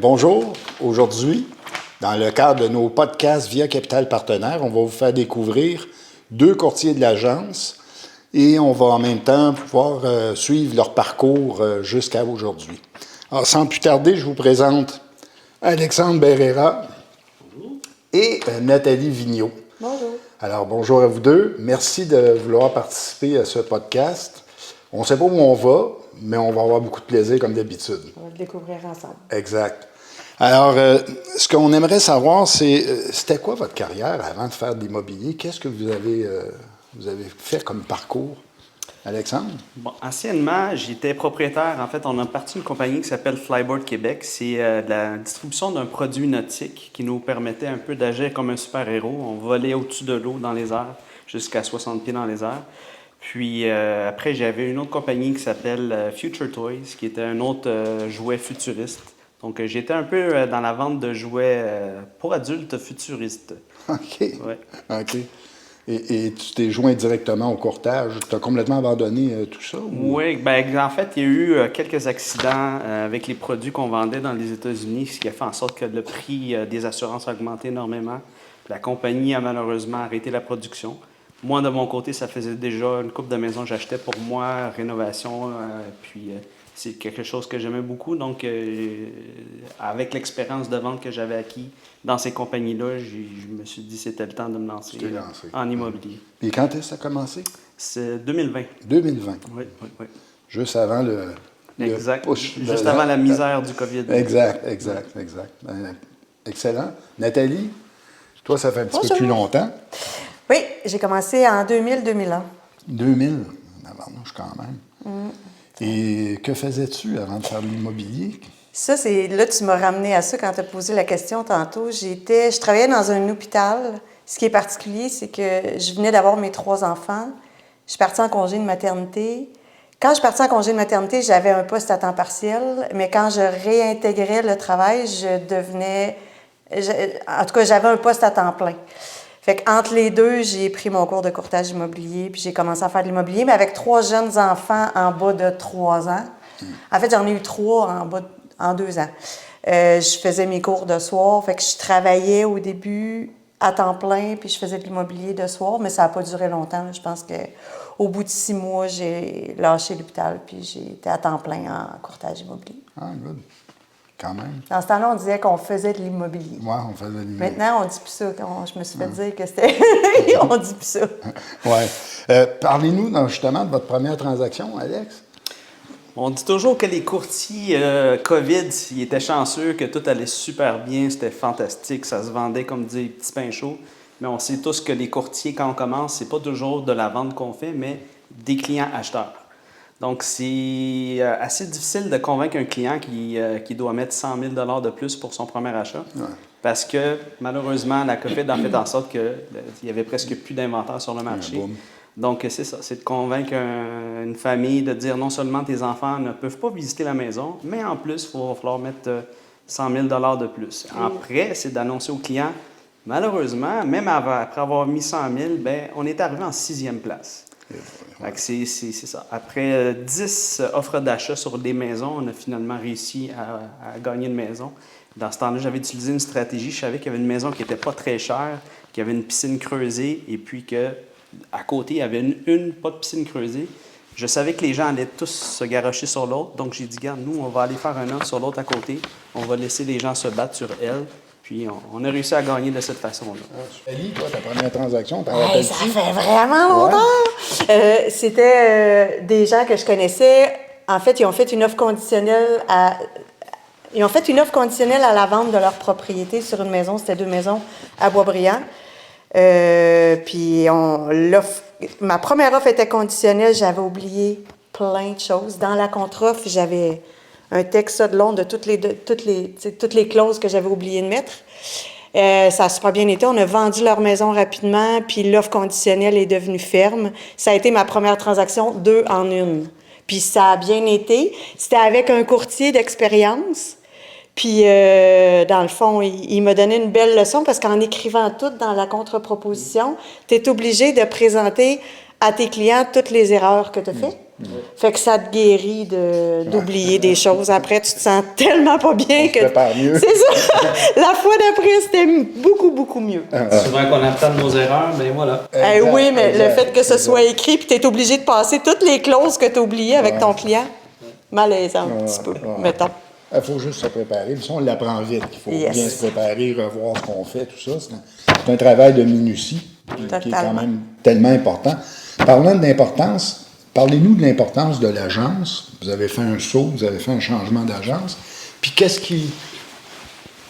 bonjour. Aujourd'hui, dans le cadre de nos podcasts via Capital Partenaire, on va vous faire découvrir 2 courtiers de l'agence et on va en même temps pouvoir suivre leur parcours jusqu'à aujourd'hui. Alors, sans plus tarder, je vous présente Alexandre Berrera et Nathalie Vigneault. Bonjour. Alors, bonjour à vous deux. Merci de vouloir participer à ce podcast. On ne sait pas où on va, mais on va avoir beaucoup de plaisir comme d'habitude. On va le découvrir ensemble. Exact. Alors, ce qu'on aimerait savoir, c'est c'était quoi votre carrière avant de faire de l'immobilier? Qu'est-ce que vous avez fait comme parcours? Alexandre? Bon, anciennement, j'étais propriétaire. En fait, on a parti d'une compagnie qui s'appelle Flyboard Québec. C'est de la distribution d'un produit nautique qui nous permettait un peu d'agir comme un super-héros. On volait au-dessus de l'eau dans les airs, jusqu'à 60 pieds dans les airs. Puis après, j'avais une autre compagnie qui s'appelle Future Toys, qui était un autre jouet futuriste. Donc, j'étais un peu dans la vente de jouets pour adultes futuristes. OK. Ouais. OK. Et tu t'es joint directement au courtage. Tu as complètement abandonné tout ça? Ou? Oui, ben, en fait, il y a eu quelques accidents avec les produits qu'on vendait dans les États-Unis, ce qui a fait en sorte que le prix des assurances a augmenté énormément. La compagnie a malheureusement arrêté la production. Moi, de mon côté, ça faisait déjà une couple de maisons que j'achetais pour moi, rénovation, puis c'est quelque chose que j'aimais beaucoup. Donc, avec l'expérience de vente que j'avais acquis dans ces compagnies-là, je me suis dit que c'était le temps de me lancer en immobilier. Et quand est-ce que ça a commencé? C'est 2020. 2020. Oui, oui, oui. Juste avant le Exact. push. Juste avant la misère du COVID. Exact. Excellent. Nathalie, toi, ça fait un petit peu plus longtemps. Oui, j'ai commencé en 2000-2001. 2000, je quand même. Et que faisais-tu avant de faire de l'immobilier? Ça, là, tu m'as ramené à ça quand tu as posé la question tantôt. Je travaillais dans un hôpital. Ce qui est particulier, c'est que je venais d'avoir mes 3 enfants. Je suis partie en congé de maternité. Quand je suis partie en congé de maternité, j'avais un poste à temps partiel, mais quand je réintégrais le travail, en tout cas, j'avais un poste à temps plein. Fait qu'entre les deux, j'ai pris mon cours de courtage immobilier, puis j'ai commencé à faire de l'immobilier, mais avec 3 jeunes enfants en bas de 3 ans. En fait, j'en ai eu 3 en 2 ans. Je faisais mes cours de soir, fait que je travaillais au début à temps plein, puis je faisais de l'immobilier de soir, mais ça n'a pas duré longtemps. Je pense qu'au bout de 6 mois, j'ai lâché l'hôpital, puis j'ai été à temps plein en courtage immobilier. Ah, good. Quand même. Dans ce temps-là, on disait qu'on faisait de l'immobilier. Oui, on faisait de l'immobilier. Maintenant, on dit plus ça. Je me suis fait dire que c'était... on dit plus ça. Oui. Parlez-nous justement de votre première transaction, Alex. On dit toujours que les courtiers COVID, ils étaient chanceux, que tout allait super bien, c'était fantastique, ça se vendait comme des petits pains chauds. Mais on sait tous que les courtiers, quand on commence, c'est pas toujours de la vente qu'on fait, mais des clients acheteurs. Donc, c'est assez difficile de convaincre un client qui doit mettre 100 000 $ de plus pour son premier achat. Ouais. Parce que, malheureusement, la COVID a fait en sorte qu'il y avait presque plus d'inventaire sur le marché. Donc, c'est ça, c'est de convaincre une famille de dire non seulement tes enfants ne peuvent pas visiter la maison, mais en plus, il va falloir mettre 100 000 $ de plus. Après, c'est d'annoncer au client, malheureusement, même après avoir mis 100 000, ben, on est arrivé en 6e place. C'est ça. Après 10 offres d'achat sur des maisons, on a finalement réussi à gagner une maison. Dans ce temps-là, j'avais utilisé une stratégie. Je savais qu'il y avait une maison qui n'était pas très chère, qui avait une piscine creusée, et puis qu'à côté, il y avait pas de piscine creusée. Je savais que les gens allaient tous se garrocher sur l'autre, donc j'ai dit, regarde, nous, on va aller faire un autre sur l'autre à côté. On va laisser les gens se battre sur elle. Puis on a réussi à gagner de cette façon-là. Ellie, toi, ta première transaction, ça fait vraiment longtemps! Ouais. C'était des gens que je connaissais. En fait, ils ont fait une offre conditionnelle à la vente de leur propriété sur une maison. C'était 2 maisons à Boisbriand. Puis ma première offre était conditionnelle. J'avais oublié plein de choses. Dans la contre-offre, j'avais un texte de long de toutes les clauses que j'avais oublié de mettre. Ça a super bien été. On a vendu leur maison rapidement, puis l'offre conditionnelle est devenue ferme. Ça a été ma première transaction, 2 en 1. Puis ça a bien été. C'était avec un courtier d'expérience. Puis, dans le fond, il m'a donné une belle leçon parce qu'en écrivant tout dans la contre-proposition, tu es obligé de présenter à tes clients toutes les erreurs que tu as faites. Fait que ça te guérit d'oublier des choses. Après, tu te sens tellement pas bien que... prépare mieux. C'est ça! La fois d'après, c'était beaucoup, beaucoup mieux. Souvent qu'on apprend de nos erreurs, mais voilà. Exact, Oui, mais exact, le fait que ce exact. soit écrit puis tu es obligé de passer toutes les clauses que tu as oubliées avec ton client, malaisant un petit peu, mettons. Il faut juste se préparer. Puis ça, on l'apprend vite. Il faut Yes. bien se préparer, revoir ce qu'on fait, tout ça. C'est un travail de minutie qui est quand Totalement. même tellement important. Parlant d'importance, parlez-nous de l'importance de l'agence. Vous avez fait un saut, vous avez fait un changement d'agence. Puis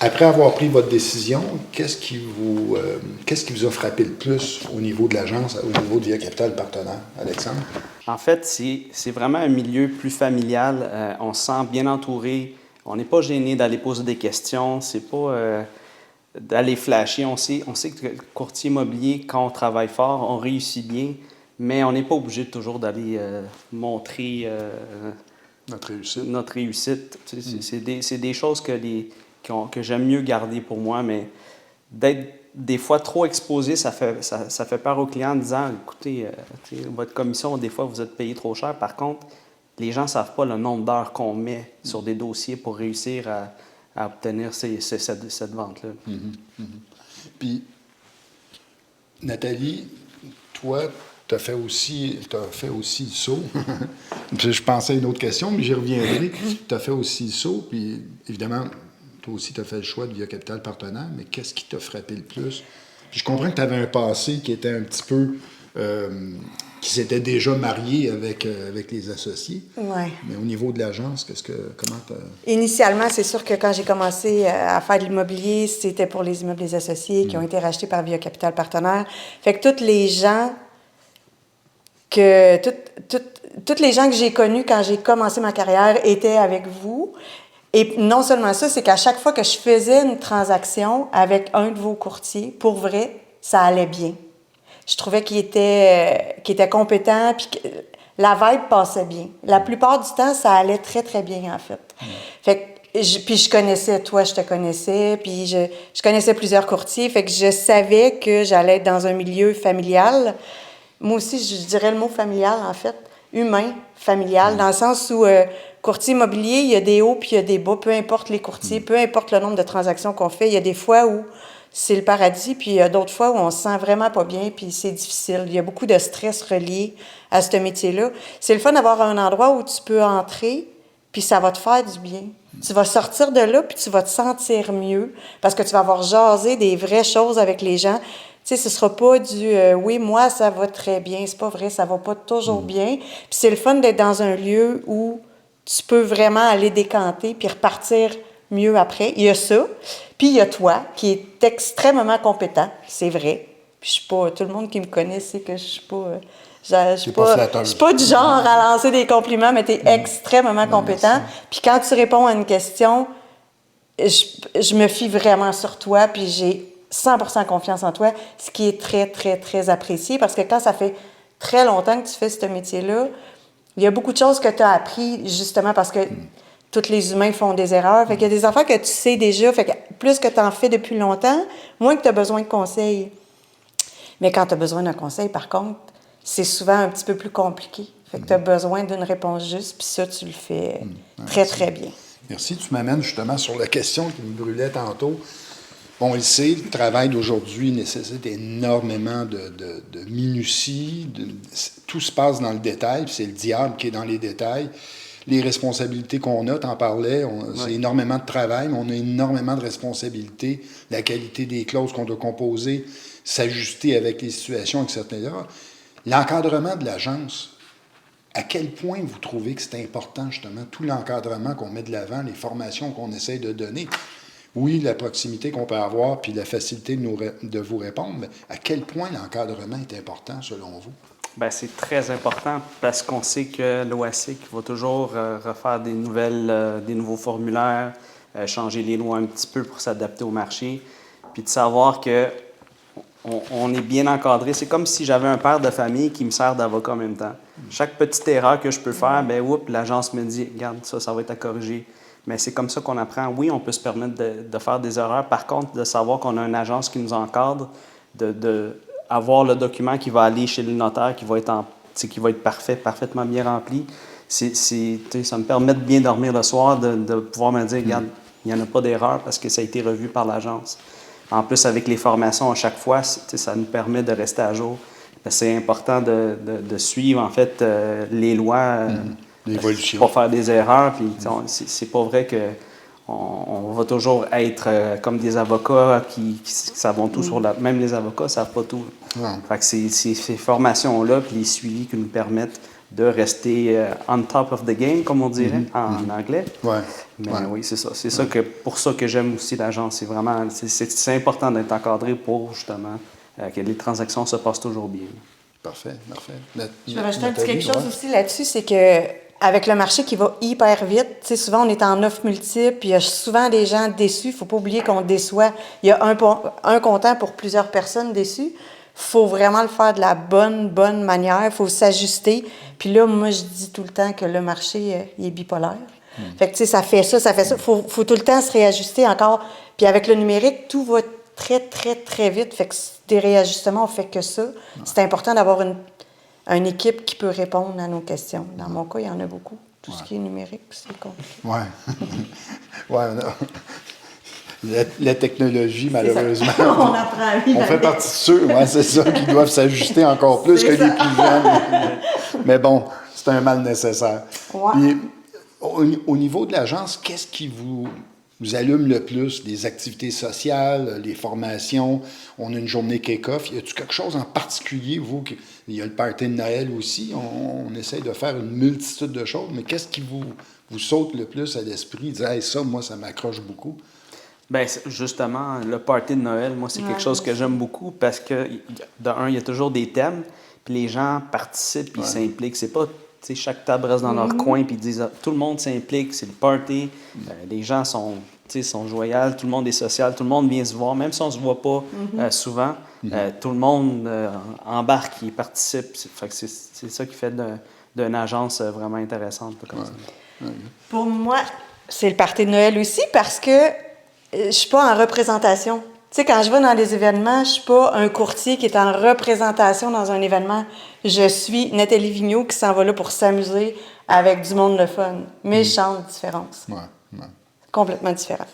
après avoir pris votre décision, qu'est-ce qui vous a frappé le plus au niveau de l'agence, au niveau de Via Capital Partenaire, Alexandre? En fait, c'est vraiment un milieu plus familial. On se sent bien entouré. On n'est pas gêné d'aller poser des questions. C'est pas d'aller flasher. On sait que le courtier immobilier, quand on travaille fort, on réussit bien, mais on n'est pas obligé toujours d'aller montrer notre réussite. Tu sais, c'est des choses que j'aime mieux garder pour moi, mais d'être des fois trop exposé, ça fait peur aux clients en disant, écoutez, votre commission, des fois, vous êtes payé trop cher. Par contre, les gens ne savent pas le nombre d'heures qu'on met sur des dossiers pour réussir à obtenir cette vente-là. Puis, Nathalie, toi, tu as fait aussi le saut. Je pensais à une autre question, mais j'y reviendrai. Tu as fait aussi le saut, puis évidemment, toi aussi, tu as fait le choix de Via Capital Partenaire, mais qu'est-ce qui t'a frappé le plus? Puis je comprends que tu avais un passé qui était un petit peu... qui s'était déjà marié avec les associés. Ouais. Mais au niveau de l'agence, comment tu as... Initialement, c'est sûr que quand j'ai commencé à faire de l'immobilier, c'était pour les immeubles des associés qui ont été rachetés par Via Capital Partenaire. Fait que tous les gens que j'ai connus quand j'ai commencé ma carrière étaient avec vous. Et non seulement ça, c'est qu'à chaque fois que je faisais une transaction avec un de vos courtiers, pour vrai, ça allait bien. Je trouvais qu'il était compétent, puis que la vibe passait bien. La plupart du temps, ça allait très, très bien, en fait. Fait que puis je connaissais, toi, je te connaissais, puis je connaissais plusieurs courtiers, fait que je savais que j'allais être dans un milieu familial. Moi aussi, je dirais le mot familial, en fait. Humain, familial, dans le sens où courtier immobilier, il y a des hauts puis il y a des bas, peu importe les courtiers, peu importe le nombre de transactions qu'on fait. Il y a des fois où c'est le paradis, puis il y a d'autres fois où on se sent vraiment pas bien, puis c'est difficile. Il y a beaucoup de stress relié à ce métier-là. C'est le fun d'avoir un endroit où tu peux entrer, puis ça va te faire du bien. Tu vas sortir de là, puis tu vas te sentir mieux, parce que tu vas avoir jasé des vraies choses avec les gens. Tu sais, ce sera pas du oui, moi, ça va très bien. C'est pas vrai, ça va pas toujours bien. Puis c'est le fun d'être dans un lieu où tu peux vraiment aller décanter puis repartir mieux après. Il y a ça. Puis il y a toi, qui est extrêmement compétent, c'est vrai. Puis je suis pas... Tout le monde qui me connaît sait que je suis pas... Je suis pas du genre à lancer des compliments, mais tu es extrêmement compétent. Puis quand tu réponds à une question, je me fie vraiment sur toi, puis j'ai 100% confiance en toi, ce qui est très, très, très apprécié, parce que quand ça fait très longtemps que tu fais ce métier-là, il y a beaucoup de choses que tu as appris, justement, parce que tous les humains font des erreurs. Fait qu'il y a des affaires que tu sais déjà, fait que plus que tu en fais depuis longtemps, moins que tu as besoin de conseils. Mais quand tu as besoin d'un conseil, par contre, c'est souvent un petit peu plus compliqué. Fait que tu as besoin d'une réponse juste, puis ça, tu le fais très, très bien. Merci. Tu m'amènes justement sur la question qui me brûlait tantôt. Bon, on le sait, le travail d'aujourd'hui nécessite énormément de minutie. Tout se passe dans le détail, puis c'est le diable qui est dans les détails. Les responsabilités qu'on a, t'en parlais, c'est énormément de travail, mais on a énormément de responsabilités. La qualité des clauses qu'on doit composer, s'ajuster avec les situations, etc. L'encadrement de l'agence, à quel point vous trouvez que c'est important, justement, tout l'encadrement qu'on met de l'avant, les formations qu'on essaie de donner? Oui, la proximité qu'on peut avoir, puis la facilité de vous répondre, mais à quel point l'encadrement est important, selon vous? Bien, c'est très important parce qu'on sait que l'OASIC va toujours refaire des nouveaux formulaires, changer les lois un petit peu pour s'adapter au marché, puis de savoir que on est bien encadré. C'est comme si j'avais un père de famille qui me sert d'avocat en même temps. Chaque petite erreur que je peux faire, bien, l'agence me dit, regarde, ça va être à corriger. Mais c'est comme ça qu'on apprend. Oui, on peut se permettre de faire des erreurs. Par contre, de savoir qu'on a une agence qui nous encadre, avoir le document qui va aller chez le notaire, qui va être qui va être parfaitement bien rempli. Ça me permet de bien dormir le soir, de pouvoir me dire, regarde, il n'y en a pas d'erreur parce que ça a été revu par l'agence. En plus, avec les formations à chaque fois, ça nous permet de rester à jour. C'est important de suivre, en fait, les lois. L'évolution. Pas faire des erreurs. Puis, c'est pas vrai que on va toujours être comme des avocats qui savent tout sur la... Même les avocats ne savent pas tout. Fait que c'est ces formations-là puis les suivis qui nous permettent de rester on top of the game, comme on dirait en anglais. Ouais. Mais oui, c'est ça. C'est ça pour ça que j'aime aussi l'agence. C'est vraiment c'est important d'être encadré pour justement que les transactions se passent toujours bien. Parfait. Je vais rajouter un petit quelque chose aussi là-dessus, c'est que avec le marché qui va hyper vite, tu sais, souvent on est en offre multiple, puis il y a souvent des gens déçus. Il ne faut pas oublier qu'on déçoit. Il y a un comptant pour plusieurs personnes déçues. Il faut vraiment le faire de la bonne manière. Il faut s'ajuster. Puis là, moi, je dis tout le temps que le marché, il est bipolaire. Fait que, tu sais, ça fait ça. Il faut tout le temps se réajuster encore. Puis avec le numérique, tout va très vite. Fait que des réajustements, on fait que ça. C'est important d'avoir une équipe qui peut répondre à nos questions. Dans mon cas, il y en a beaucoup. Tout ce qui est numérique, c'est compliqué. Oui. La technologie, malheureusement. On apprend. On fait partie de ceux, c'est ça, qui doivent s'ajuster encore plus que les plus jeunes. Mais bon, c'est un mal nécessaire. Ouais. Puis, au niveau de l'agence, qu'est-ce qui vous allume le plus? Les activités sociales, les formations, on a une journée kick-off. Y a-t-il quelque chose en particulier, vous? Il y a le party de Noël aussi. On essaie de faire une multitude de choses, mais qu'est-ce qui vous saute le plus à l'esprit? Dire, hey, ça, moi, ça m'accroche beaucoup. Bien, justement, le party de Noël, moi, c'est quelque chose que j'aime beaucoup parce que, il y a toujours des thèmes, puis les gens participent, puis ils s'impliquent. C'est pas, tu sais, chaque table reste dans leur coin, puis ils disent, tout le monde s'implique, c'est le party. Les gens sont joyaux, tout le monde est social, tout le monde vient se voir, même si on se voit pas souvent, tout le monde embarque et participe. Fait que c'est ça qui fait d'une agence vraiment intéressante. Comme ça. Pour moi, c'est le party de Noël aussi parce que je suis pas en représentation. Tu sais, quand je vais dans des événements, je suis pas un courtier qui est en représentation dans un événement. Je suis Nathalie Vigneault qui s'en va là pour s'amuser avec du monde le fun. Méchante différence. Ouais. Complètement différent.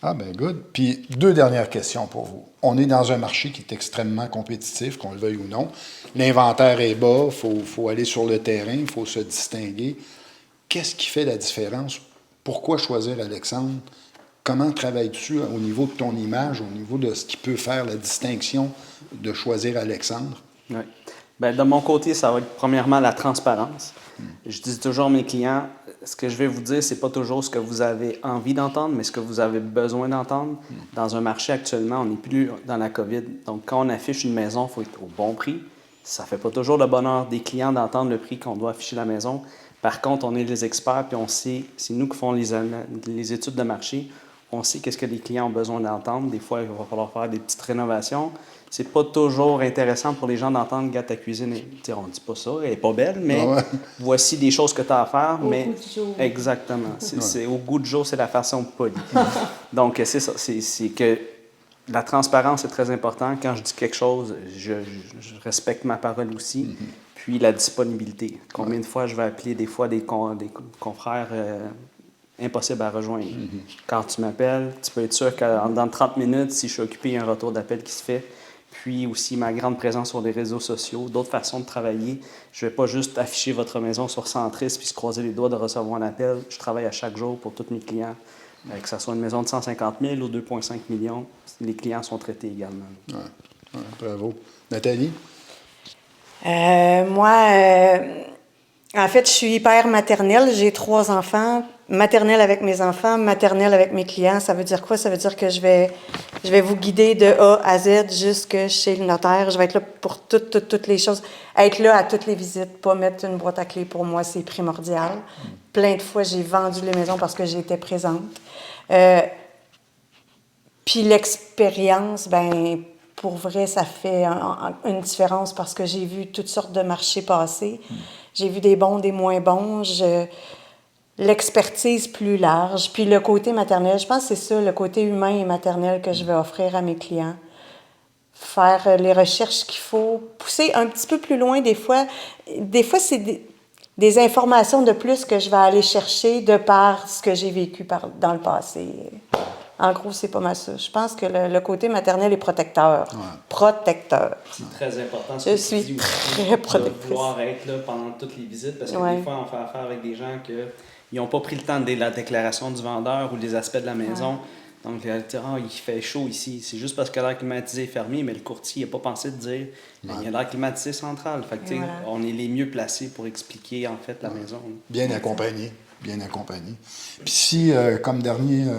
Ah, ben good. Puis, 2 dernières questions pour vous. On est dans un marché qui est extrêmement compétitif, qu'on le veuille ou non. L'inventaire est bas, il faut aller sur le terrain, il faut se distinguer. Qu'est-ce qui fait la différence? Pourquoi choisir Alexandre? Comment travailles-tu au niveau de ton image, au niveau de ce qui peut faire la distinction de choisir Alexandre? Oui. Bien, de mon côté, ça va être premièrement la transparence. Je dis toujours à mes clients, ce que je vais vous dire, c'est pas toujours ce que vous avez envie d'entendre, mais ce que vous avez besoin d'entendre. Dans un marché actuellement, on n'est plus dans la COVID. Donc, quand on affiche une maison, il faut être au bon prix. Ça fait pas toujours le bonheur des clients d'entendre le prix qu'on doit afficher la maison. Par contre, on est les experts, puis on sait, c'est nous qui faisons les études de marché. On sait qu'est-ce que les clients ont besoin d'entendre. Des fois, il va falloir faire des petites rénovations. C'est pas toujours intéressant pour les gens d'entendre « Regarde, ta cuisine, on ne dit pas ça, elle n'est pas belle, mais voici des choses que tu as à faire. » Mais goût du jour. exactement. C'est au goût du jour, c'est la façon polie. Donc, c'est ça. C'est que la transparence est très importante. Quand je dis quelque chose, je respecte ma parole aussi. Puis la disponibilité. Combien de fois je vais appeler des fois des confrères impossible à rejoindre. Quand tu m'appelles, tu peux être sûr que dans 30 minutes, si je suis occupé, il y a un retour d'appel qui se fait. Puis aussi ma grande présence sur les réseaux sociaux, d'autres façons de travailler. Je ne vais pas juste afficher votre maison sur Centris puis se croiser les doigts de recevoir un appel. Je travaille à chaque jour pour tous mes clients. Que ce soit une maison de 150 000 ou 2,5 millions, les clients sont traités également. Ouais, bravo. Nathalie? En fait, je suis hyper maternelle. J'ai 3 enfants. Maternelle avec mes enfants, maternelle avec mes clients. Ça veut dire quoi? Ça veut dire que je vais vous guider de A à Z jusque chez le notaire. Je vais être là pour toutes les choses. Être là à toutes les visites, pas mettre une boîte à clés, pour moi, c'est primordial. Plein de fois, j'ai vendu les maisons parce que j'étais présente. Puis l'expérience, pour vrai, ça fait une différence parce que j'ai vu toutes sortes de marchés passer. J'ai vu des bons, des moins bons. L'expertise plus large. Puis le côté maternel, je pense que c'est ça, le côté humain et maternel que je vais offrir à mes clients. faire les recherches qu'il faut, pousser un petit peu plus loin des fois. Des fois, c'est des informations de plus que je vais aller chercher de par ce que j'ai vécu dans le passé. En gros, c'est pas mal ça. Je pense que le côté maternel est protecteur. Ouais. Protecteur. C'est très important. Je suis très protectrice. De vouloir être là pendant toutes les visites parce que Ouais. des fois, on fait affaire avec des gens qui n'ont pas pris le temps de lire la déclaration du vendeur ou les aspects de la maison. Donc, il fait chaud ici. C'est juste parce que l'air climatisé est fermé, mais le courtier n'a pas pensé de dire il y a l'air climatisé central. Fait que, Voilà. on est les mieux placés pour expliquer en fait la maison. Bien accompagné. Bien accompagné. Puis si, comme dernière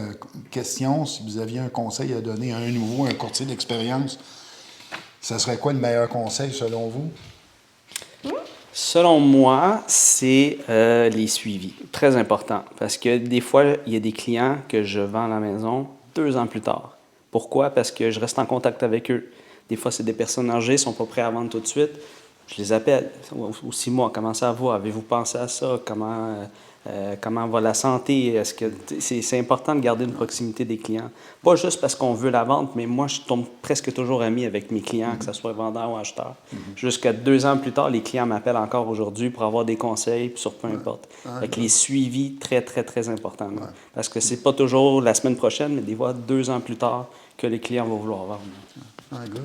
question, si vous aviez un conseil à donner à un nouveau, un courtier d'expérience, ça serait quoi le meilleur conseil selon vous? Selon moi, c'est les suivis. Très important. Parce que des fois, il y a des clients que je vends à la maison 2 ans plus tard. Pourquoi? Parce que je reste en contact avec eux. Des fois, c'est des personnes âgées, ils ne sont pas prêts à vendre tout de suite. Je les appelle. Ou 6 mois, comment ça va? Avez-vous pensé à ça? Comment va la santé? Est-ce que c'est important de garder une proximité des clients? Pas juste parce qu'on veut la vente, mais moi, je tombe presque toujours ami avec mes clients, que ce soit vendeur ou acheteur. Jusqu'à 2 ans plus tard, les clients m'appellent encore aujourd'hui pour avoir des conseils sur peu importe. Fait que les suivis, très, très, très importants. là. Parce que c'est pas toujours la semaine prochaine, mais des fois 2 ans plus tard que les clients vont vouloir vendre. Ah, good.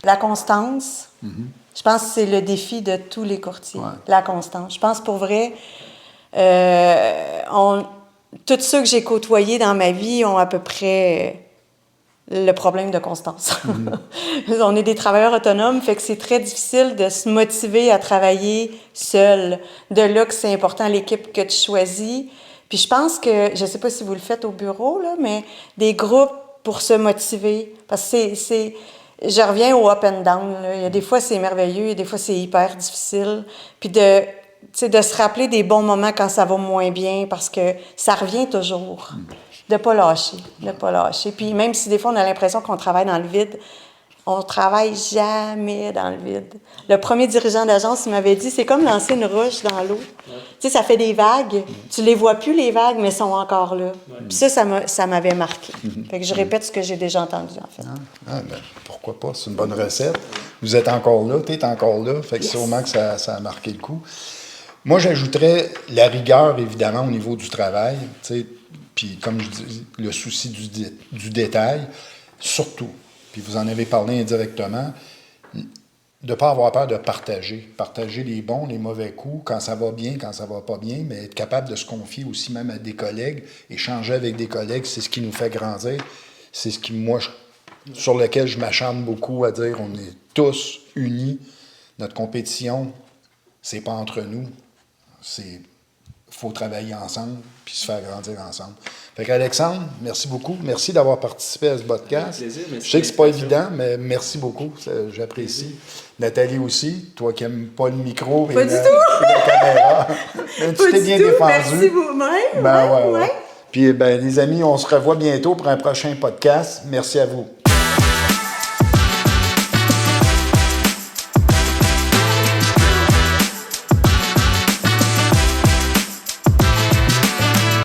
La constance, je pense que c'est le défi de tous les courtiers. Ouais. La constance. Je pense pour vrai, tous ceux que j'ai côtoyés dans ma vie ont à peu près le problème de constance. On est des travailleurs autonomes, fait que c'est très difficile de se motiver à travailler seul. De là que c'est important l'équipe que tu choisis. Puis je pense que, je sais pas si vous le faites au bureau, là, mais des groupes pour se motiver. Parce que je reviens au up and down. Là. Il y a des fois, c'est merveilleux, et des fois, c'est hyper difficile. Puis de se rappeler des bons moments quand ça va moins bien, parce que ça revient toujours. De pas lâcher, de pas lâcher. Puis même si des fois, on a l'impression qu'on travaille dans le vide, on travaille jamais dans le vide. Le premier dirigeant d'agence, il m'avait dit, c'est comme lancer une roche dans l'eau. Tu sais, ça fait des vagues. Tu les vois plus, les vagues, mais elles sont encore là. Puis ça m'avait marqué. Fait que je répète ce que j'ai déjà entendu, en fait. Ah, ben, pourquoi pas? C'est une bonne recette. Vous êtes encore là, tu es encore là. Fait que sûrement que ça a marqué le coup. Moi, j'ajouterais la rigueur, évidemment, au niveau du travail. Puis, comme je dis, le souci du détail, surtout. Puis vous en avez parlé indirectement, de ne pas avoir peur de partager. Partager les bons, les mauvais coups, quand ça va bien, quand ça va pas bien, mais être capable de se confier aussi même à des collègues, échanger avec des collègues, c'est ce qui nous fait grandir. C'est ce qui, moi, sur lequel je m'acharne beaucoup à dire, on est tous unis. Notre compétition, c'est pas entre nous. Il faut travailler ensemble puis se faire grandir ensemble. Fait qu'Alexandre, merci beaucoup. Merci d'avoir participé à ce podcast. Avec plaisir, Je sais que c'est pas évident, mais merci beaucoup. J'apprécie. Nathalie aussi, toi qui n'aimes pas le micro et la caméra. Mais tu t'es bien défendu. Merci vous-même. Ben, ouais. Puis, les amis, on se revoit bientôt pour un prochain podcast. Merci à vous.